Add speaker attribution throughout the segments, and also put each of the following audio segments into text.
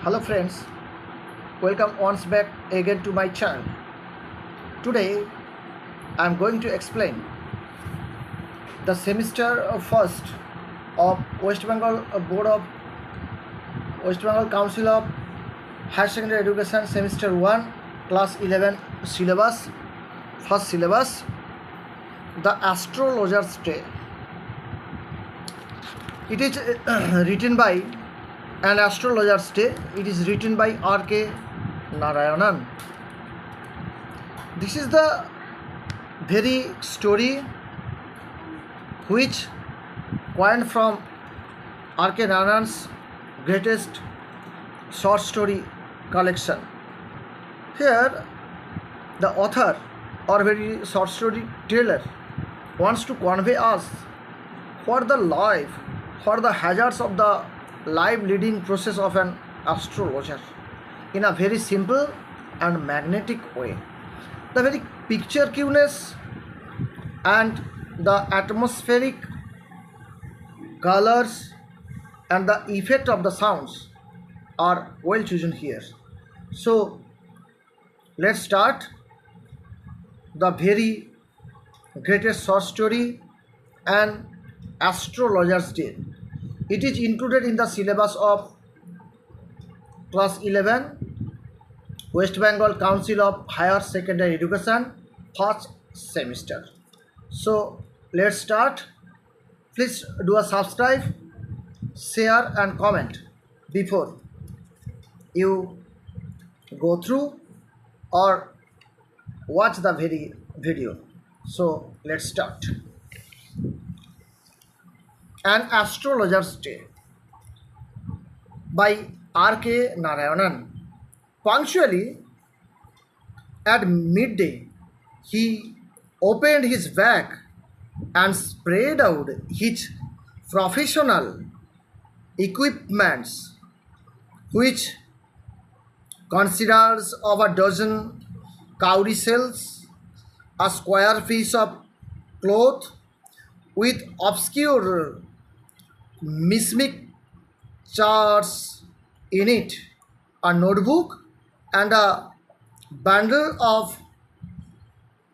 Speaker 1: Hello friends, welcome once back again to my channel. Today I am going to explain the semester first of West Bengal Board of West Bengal Council of Higher Secondary Education semester 1 class 11 syllabus, first syllabus, the Astrologer's Day. It is written by an Astrologer's Day. It is written by R.K. Narayanan. This is the very story which coined from R.K. Narayanan's greatest short story collection. Here, the author or very short story teller wants to convey us what the hazards of the life leading process of an astrologer in a very simple and magnetic way. The very picturesqueness and the atmospheric colors and the effect of the sounds are well chosen here. So let's start the very greatest short story, An Astrologer's Day. It is included in the syllabus of class 11 West Bengal Council of Higher Secondary Education first semester. So let's start. Please do a subscribe, share and comment before you go through or watch the very video. So let's start. An Astrologer's Day by R.K. Narayanan. Punctually at midday, he opened his bag and spread out his professional equipments, which considers of a dozen cowrie shells, a square piece of cloth with obscure mismic charts in it, a notebook and a bundle of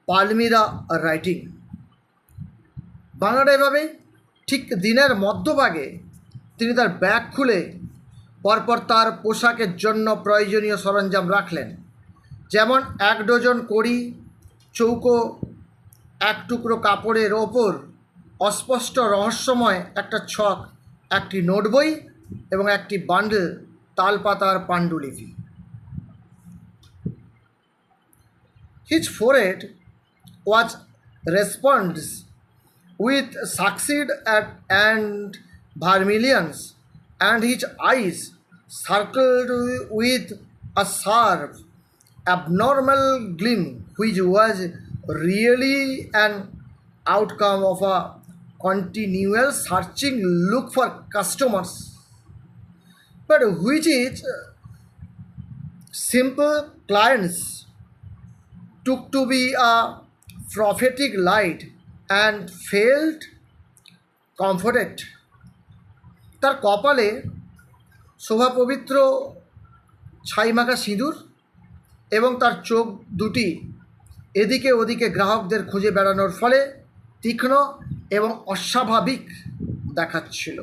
Speaker 1: palmyra writing. বাংলাটা এভাবে ঠিক দিনের মধ্যভাগে তিনি তার bag খুলে পরপর তার পোশাকের জন্য প্রয়োজনীয় সরঞ্জাম রাখলেন, যেমন 1 ডজন কড়ি, চৌকো, এক টুকরো কাপড়ের ওপর অস্পষ্ট রহস্যময় একটা ছক, একটি নোট বই এবং একটি বান্ডেল তালপাতার পাণ্ডুলিপি। His forehead was responds with succeed and vermilions, and his eyes circled with a sharp, abnormal gleam, which was really an outcome of a continual searching look for customers, but which is simple clients took to be a prophetic light and felt comforted. তার কপালে শোভা পবিত্র ছাইমাখা সিঁদুর এবং তার চোখ দুটি এদিকে ওদিকে গ্রাহকদের খুঁজে বেড়ানোর ফলে তীক্ষ্ণ এবং অস্বাভাবিক দেখাচ্ছিল।